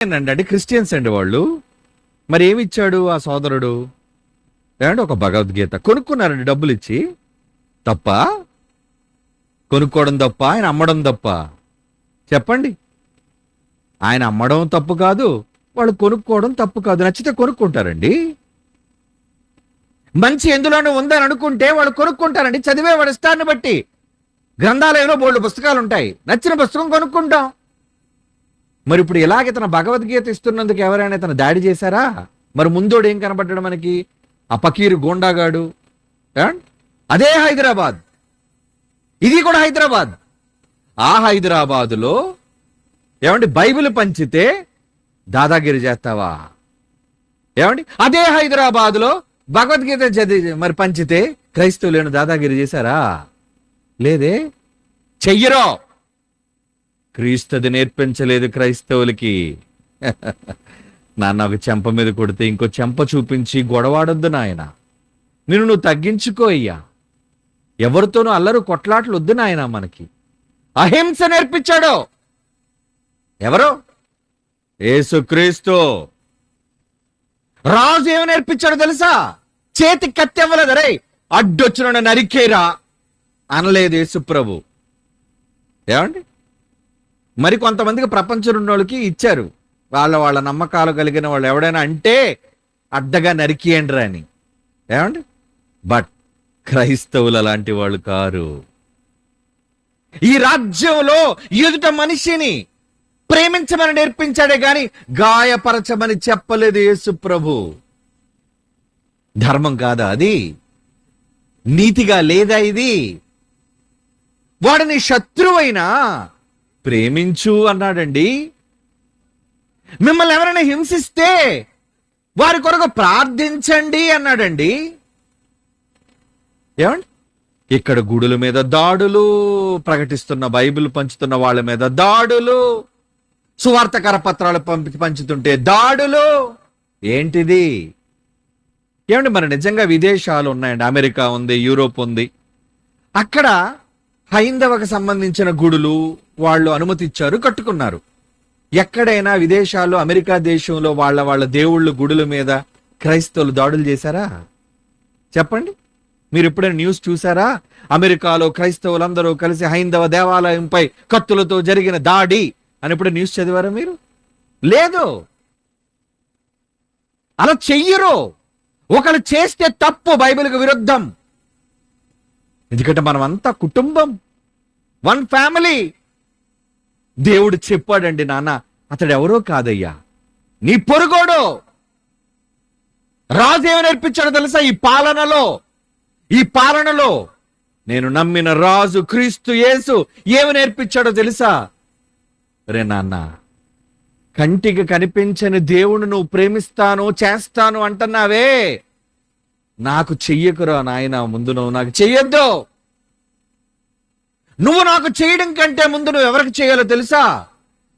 అండి క్రిస్టియన్స్ అండి వాళ్ళు. మరి ఏమి ఇచ్చాడు ఆ సోదరుడు? ఏమంటే ఒక భగవద్గీత కొనుక్కున్నారండి డబ్బులు ఇచ్చి. తప్ప? కొనుక్కోవడం తప్ప, ఆయన అమ్మడం తప్ప? చెప్పండి. ఆయన అమ్మడం తప్పు కాదు, వాళ్ళు కొనుక్కోవడం తప్పు కాదు. నచ్చితే కొనుక్కుంటారండి. మంచి ఎందులోనూ ఉందని అనుకుంటే వాళ్ళు కొనుక్కుంటారండి, చదివే వాడి ఇష్టాన్ని బట్టి. గ్రంథాలయంలో బోల్డు పుస్తకాలు ఉంటాయి, నచ్చిన పుస్తకం కొనుక్కుంటాం. మరి ఇప్పుడు ఇలాగే తన భగవద్గీత ఇస్తున్నందుకు ఎవరైనా తన దాడి చేశారా? మరి ముందోడు ఏం కనబడ్డాడు మనకి? ఆ పకీరు గోండాగాడు. అదే హైదరాబాద్, ఇది కూడా హైదరాబాద్. ఆ హైదరాబాదులో ఏమండి బైబిల్ పంచితే దాదాగిరి చేస్తావా? ఏమండి అదే హైదరాబాదులో భగవద్గీత చదివి మరి పంచితే క్రైస్తవులను దాదాగిరి చేశారా? లేదే, చెయ్యరో. క్రీస్తుది నేర్పించలేదు క్రైస్తవులకి. నాన్న ఒక చెంప మీద కొడితే ఇంకో చెంప చూపించి గొడవాడొద్దు నాయన. నువ్వు తగ్గించుకో అయ్యా. ఎవరితోనూ అల్లరు కొట్లాట్లు వద్దు నాయన. మనకి అహింస నేర్పించాడు ఎవరు? యేసుక్రీస్తు. రాజు ఏమి నేర్పించాడు తెలుసా? చేతి కత్తి ఇవ్వలేదరే, అడ్డొచ్చిన నరికేరా అనలేదు యేసుప్రభు. ఏమండి మరి కొంతమందికి ప్రపంచం ఉన్న వాళ్ళకి ఇచ్చారు, వాళ్ళ నమ్మకాలు కలిగిన వాళ్ళు ఎవడైనా అంటే అడ్డగా నరికేయండ్రా అని. ఏమండి బట్ క్రైస్తవులు అలాంటి వాళ్ళు కారు. ఈ రాజ్యంలో ఎదుట మనిషిని ప్రేమించమని నేర్పించాడే గాని గాయపరచమని చెప్పలేదు యేసు ప్రభు. ధర్మం కాదా అది? నీతిగా లేదా ఇది? వాడిని శత్రువైనా ప్రేమించు అన్నాడండి. మిమ్మల్ని ఎవరైనా హింసిస్తే వారి కొరకు ప్రార్థించండి అన్నాడండి. ఏమండి ఇక్కడ గుడుల మీద దాడులు, ప్రకటిస్తున్న బైబిల్ పంచుతున్న వాళ్ళ మీద దాడులు, సువార్త కరపత్రాలు పంచుతుంటే దాడులు. ఏంటిది? ఏమండి మరి నిజంగా విదేశాలు ఉన్నాయండి, అమెరికా ఉంది, యూరోప్ ఉంది. అక్కడ హైందవకు సంబంధించిన గుడులు వాళ్ళు అనుమతి ఇచ్చారు, కట్టుకున్నారు. ఎక్కడైనా విదేశాల్లో అమెరికా దేశంలో వాళ్ళ దేవుళ్ళు గుడుల మీద క్రైస్తవులు దాడులు చేశారా? చెప్పండి. మీరు ఎప్పుడైనా న్యూస్ చూసారా? అమెరికాలో క్రైస్తవులందరూ కలిసి హైందవ దేవాలయంపై కత్తులతో జరిగిన దాడి అని ఎప్పుడు న్యూస్ చదివారా మీరు? లేదు. అలా చెయ్యరు. ఒకళ్ళు చేస్తే తప్పు, బైబిల్కి విరుద్ధం. ఎందుకంటే మనం అంతా కుటుంబం, వన్ ఫ్యామిలీ. దేవుడు చెప్పాడండి, నాన్న అతడు ఎవరో కాదయ్యా, నీ పొరుగోడు. రాజు ఏమి నేర్పించాడో తెలుసా? ఈ పాలనలో నేను నమ్మిన రాజు క్రీస్తు యేసు ఏమి నేర్పించాడో తెలుసా? రే నాన్న, కంటికి కనిపించని దేవుడు నువ్వు ప్రేమిస్తాను చేస్తాను అంటున్నావే, నాకు చెయ్యకురా నాయన. ముందు నువ్వు నాకు చెయ్యొద్దు. నువ్వు నాకు చేయడం కంటే ముందు నువ్వు ఎవరికి చేయాలో తెలుసా?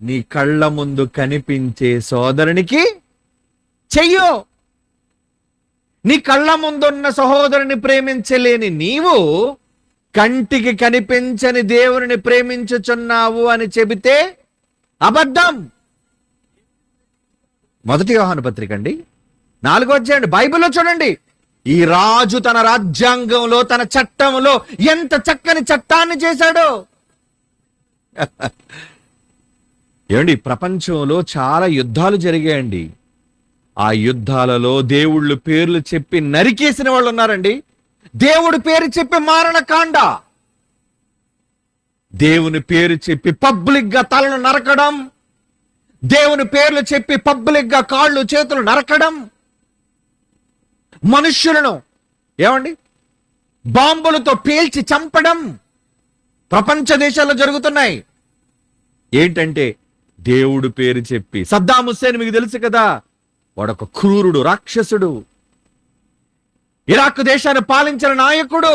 నీ కళ్ళ ముందు కనిపించే సోదరునికి చెయ్యు. నీ కళ్ళ ముందున్న సహోదరుని ప్రేమించలేని నీవు కంటికి కనిపించని దేవుని ప్రేమించుచున్నావు అని చెబితే అబద్ధం. 1 యోహాను పత్రిక అండి 4వ అధ్యాయం బైబిల్లో చూడండి. ఈ రాజు తన రాజ్యాంగంలో, తన చట్టంలో ఎంత చక్కని చట్టాన్ని చేశాడో. ఏమండి ప్రపంచంలో చాలా యుద్ధాలు జరిగాయండి. ఆ యుద్ధాలలో దేవుళ్ళు పేర్లు చెప్పి నరికేసిన వాళ్ళు ఉన్నారండి. దేవుడి పేరు చెప్పి మారణకాండ, దేవుని పేరు చెప్పి పబ్లిక్ గా తలను నరకడం, దేవుని పేర్లు చెప్పి పబ్లిక్ గా కాళ్ళు చేతులు నరకడం, మనుష్యులను ఏమండి బాంబులతో పేల్చి చంపడం ప్రపంచ దేశాల్లో జరుగుతున్నాయి. ఏంటంటే దేవుడు పేరు చెప్పి. సద్దాం హుస్సేన్ మీకు తెలుసు కదా, వాడొక క్రూరుడు, రాక్షసుడు, ఇరాక్ దేశాన్ని పాలించిన నాయకుడు.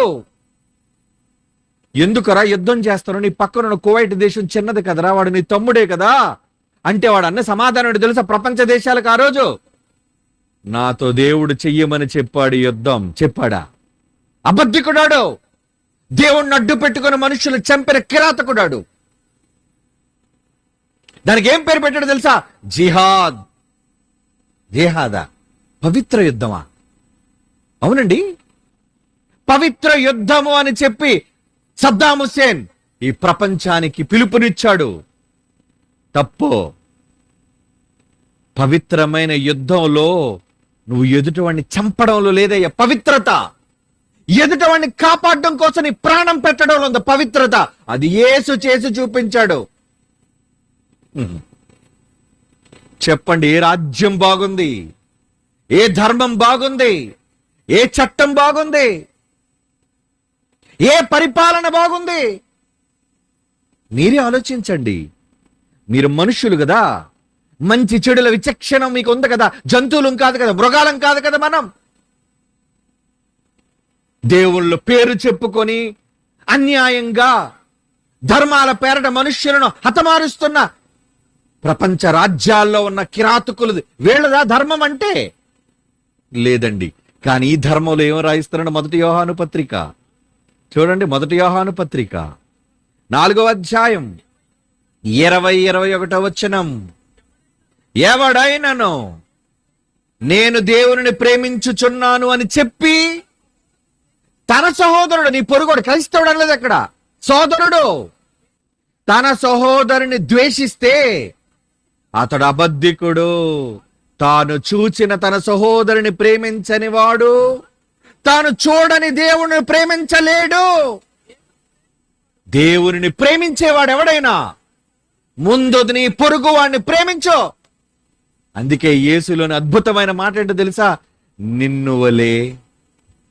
ఎందుకరా యుద్ధం చేస్తాను? నీ పక్కనున్న కువైట్ దేశం చిన్నది కదరా, వాడు నీ తమ్ముడే కదా అంటే వాడు అన్న సమాధానం తెలుసా? ప్రపంచ దేశాలకు ఆ రోజు నాతో దేవుడు చెయ్యమని చెప్పాడు యుద్ధం. చెప్పాడా? అబద్ధికుడాడు, దేవుణ్ణి అడ్డు పెట్టుకుని మనుషులు చంపిన కిరాతకుడాడు. దానికి ఏం పేరు పెట్టాడో తెలుసా? జిహాద్. జిహాదా? పవిత్ర యుద్ధమా? అవునండి, పవిత్ర యుద్ధము అని చెప్పి సద్దాం హుస్సేన్ ఈ ప్రపంచానికి పిలుపునిచ్చాడు. తప్పు. పవిత్రమైన యుద్ధంలో నువ్వు ఎదుటివాడిని చంపడంలో లేదయ్యా పవిత్రత. ఎదుటివాడిని కాపాడడం కోసం నీ ప్రాణం పెట్టడంలో ఉంది పవిత్రత. అది యేసు చేసి చూపించాడు. చెప్పండి, ఏ రాజ్యం బాగుంది? ఏ ధర్మం బాగుంది? ఏ చట్టం బాగుంది? ఏ పరిపాలన బాగుంది? మీరే ఆలోచించండి. మీరు మనుషులు కదా, మంచి చెడుల విచక్షణ మీకు ఉంది కదా. జంతువులం కాదు కదా, మృగాలం కాదు కదా మనం. దేవుళ్ళ పేరు చెప్పుకొని అన్యాయంగా ధర్మాల పేరట మనుష్యులను హతమారుస్తున్న ప్రపంచ రాజ్యాల్లో ఉన్న కిరాతకులు వీళ్ళదా ధర్మం అంటే? లేదండి. కానీ ఈ ధర్మంలో ఏం రాయిస్తున్నాడు? మొదటి యోహాను పత్రిక చూడండి. మొదటి యోహాను పత్రిక 4వ అధ్యాయం 20-21 వచనం. ఎవడైనను నేను దేవుని ప్రేమించుచున్నాను అని చెప్పి తన సహోదరుడు, నీ పొరుగోడు, క్రైస్తవుడు అనలేదు అక్కడ, సోదరుడు తన సహోదరుని ద్వేషిస్తే అతడు అబద్ధికుడు. తాను చూచిన తన సహోదరుని ప్రేమించని వాడు తాను చూడని దేవుని ప్రేమించలేడు. దేవుని ప్రేమించేవాడు ఎవడైనా ముందు నీ పొరుగు వాడిని ప్రేమించు. అందుకే యేసులోని అద్భుతమైన మాట ఏంటో తెలుసా? నిన్ను వలే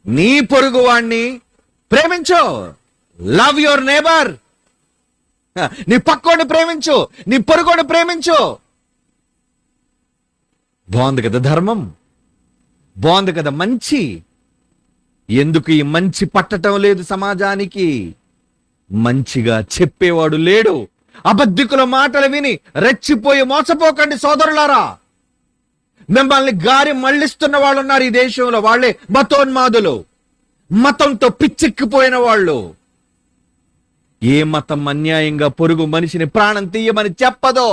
నీ పొరుగు వాణ్ణి ప్రేమించు. Love your neighbour. నీ పక్కోడిని ప్రేమించు, నీ పొరుగోడిని ప్రేమించు. బాగుంది కదా ధర్మం? బాగుంది కదా మంచి? ఎందుకు ఈ మంచి పట్టటం లేదు సమాజానికి? మంచిగా చెప్పేవాడు లేడు. అబద్ధికుల మాటలు విని రెచ్చిపోయి మోసపోకండి సోదరులారా. మిమ్మల్ని గారి మళ్ళిస్తున్న వాళ్ళు ఉన్నారు ఈ దేశంలో. వాళ్ళే మతోన్మాదులు, మతంతో పిచ్చెక్కిపోయిన వాళ్ళు. ఏ మతం అన్యాయంగా పొరుగు మనిషిని ప్రాణం తీయమని చెప్పదో,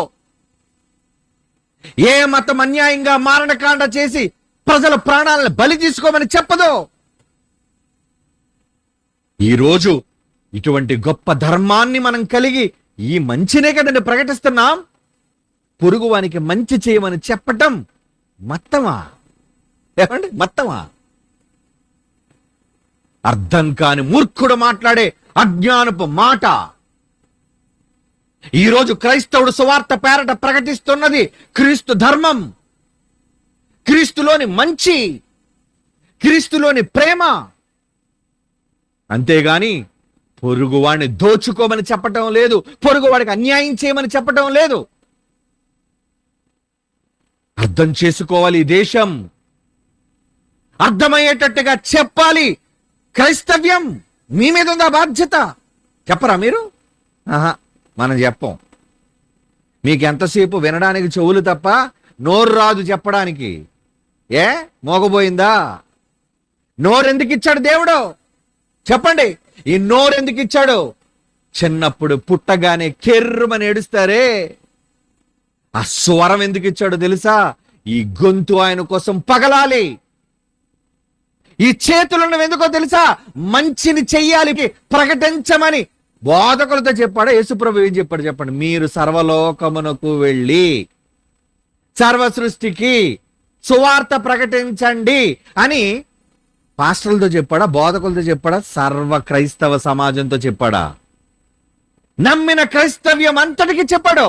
ఏ మతం అన్యాయంగా మారణకాండ చేసి ప్రజల ప్రాణాలను బలి తీసుకోమని చెప్పదో. ఈరోజు ఇటువంటి గొప్ప ధర్మాన్ని మనం కలిగి ఈ మంచినే కదండి ప్రకటిస్తున్నాం. పొరుగువానికి మంచి చేయమని చెప్పటం మత్తమా? ఏమండి, మత్తమా? అర్థం కాని మూర్ఖుడు మాట్లాడే అజ్ఞానపు మాట. ఈరోజు క్రైస్తవుడు సువార్త పేరట ప్రకటిస్తున్నది క్రీస్తు ధర్మం, క్రీస్తులోని మంచి, క్రీస్తులోని ప్రేమ. అంతేగాని పొరుగువాడిని దోచుకోమని చెప్పటం లేదు, పొరుగువాడికి అన్యాయం చేయమని చెప్పటం లేదు. అర్థం చేసుకోవాలి ఈ దేశం, అర్థమయ్యేటట్టుగా చెప్పాలి. క్రైస్తవ్యం మీ మీద ఉందా బాధ్యత? చెప్పరా మీరు? మనం చెప్పం. మీకు ఎంతసేపు వినడానికి చెవులు తప్ప నోరు రాదు చెప్పడానికి. ఏ మోగబోయిందా? నోరెందుకు ఇచ్చాడు దేవుడు? చెప్పండి, ఈ నోరెందుకు ఇచ్చాడు? చిన్నప్పుడు పుట్టగానే కెర్రమని ఏడుస్తారే, ఆ స్వరం ఎందుకు ఇచ్చాడో తెలుసా? ఈ గొంతు ఆయన కోసం పగలాలి. ఈ చేతులున్నవి ఎందుకో తెలుసా? మంచిని చెయ్యాలి, ప్రకటించమని బోధకులతో చెప్పాడు. యేసుప్రభు ఏం చెప్పాడు చెప్పండి? మీరు సర్వలోకమునకు వెళ్ళి సర్వ సృష్టికి సువార్త ప్రకటించండి అని పాస్టర్లతో చెప్పాడా? బోధకులతో చెప్పాడా? సర్వ క్రైస్తవ సమాజంతో చెప్పాడా? నమ్మిన క్రైస్తవ్యం అంతటికి చెప్పాడు.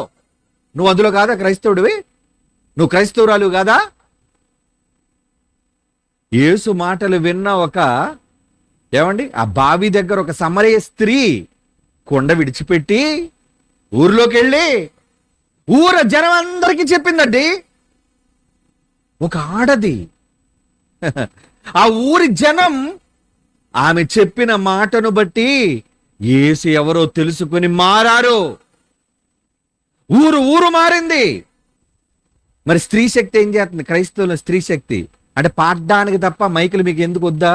నువ్వు అందులో కాదా క్రైస్తవుడివి? నువ్వు క్రైస్తవురాలు కాదా? యేసు మాటలు విన్న ఏమండి, ఆ బావి దగ్గర ఒక సమరయ స్త్రీ కొండ విడిచిపెట్టి ఊర్లోకి వెళ్ళి ఊర జనం అందరికీ చెప్పిందండి. ఒక ఆడది, ఆ ఊరి జనం ఆమె చెప్పిన మాటను బట్టి యేసు ఎవరో తెలుసుకుని మారారు. ఊరు మారింది. మరి స్త్రీ శక్తి ఏం చేస్తుంది? క్రైస్తవుల స్త్రీ శక్తి అంటే పాడడానికి తప్ప మైకులు మీకు ఎందుకు వద్దా?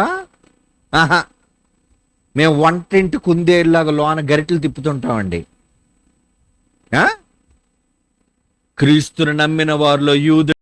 మేము వంటింటి కుందేళ్ళలాగా లోన గరిటెలు తిప్పుతుంటామండి. క్రీస్తును నమ్మిన వారిలో యూదు